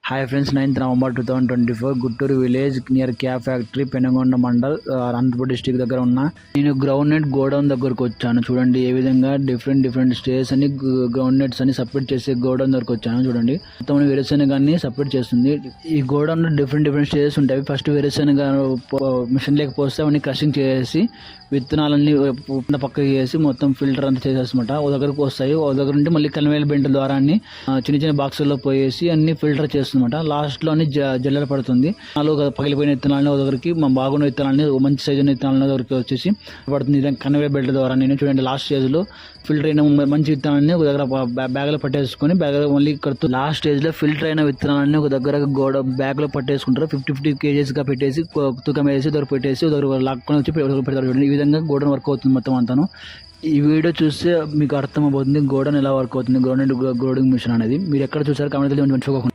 Hi friends, 9th November 2024 Guntur village near cap factory Penugonda mandal Anantapur district దగ్గర ఉన్న నేను గ్రౌండ్ నెట్ గోడౌన్ దగ్గరకు వచ్చాను. చూడండి ఏ విధంగా డిఫరెంట్ స్టేస్ అని గ్రౌండ్ నెట్స్ అని సపరేట్ చేసే గోడౌన్ దగ్గరకు వచ్చాను. చూడండి మొత్తం వేరుశెనగాన్ని సపరేట్ చేస్తుంది. ఈ గోడౌన్ లో డిఫరెంట్ స్టేజెస్ ఉంటాయి. ఫస్ట్ వేరుశెనగ మిషన్ లేక పోస్తే అవన్నీ క్రషింగ్ చేసి విత్తనాలన్నీ పక్కకి చేసి మొత్తం ఫిల్టర్ అంతా చేసేసమాట ఓ దగ్గరకు వస్తాయి. ఓ దగ్గర నుండి మళ్ళీ కన్వేయర్ బెల్ట్ ద్వారా చిన్న బాక్సుల్లో పోయేసి అన్ని ఫిల్టర్ చేస్తుందన్నమాట. లాస్ట్ లో అన్ని జల్లెడ పడుతుంది. పగిలిపోయిన విత్తనాలని ఓ దగ్గరికి బాగున్న విత్తనాలని మంచి సైజు విత్తనాలని దగ్గరికి వచ్చేసి పడుతుంది. కన్వేయర్ బెల్ట్ ద్వారా నేను చూడండి లాస్ట్ స్టేజ్ లో ఫిల్టర్ అయిన మంచి విత్తనాలని ఒక దగ్గర బ్యాగ్ లో పట్టేసుకుని బ్యాగ్ మళ్ళీ కడుతూ లాస్ట్ స్టేజ్ లో ఫిల్టర్ అయిన విత్తనాలని ఒక దగ్గర బ్యాగ్ లో పట్టేసుకుంటారు. 50 kgs గా పెట్టేసి తూకం వేసి దగ్గర పెట్టేసి దగ్గర లాక్కొని వచ్చి పెడతారు. చూడండి ఈ విధంగా గోడౌన్ వర్క్ అవుతుంది మొత్తం అంతాను. ఈ వీడియో చూస్తే మీకు అర్థమవుతుంది గోడౌన్ ఎలా వర్క్ అవుతుంది, గోడౌన్ మిషన్ అనేది. మీరు ఎక్కడ చూసారు కామెంట్ మర్చిపోకుండా.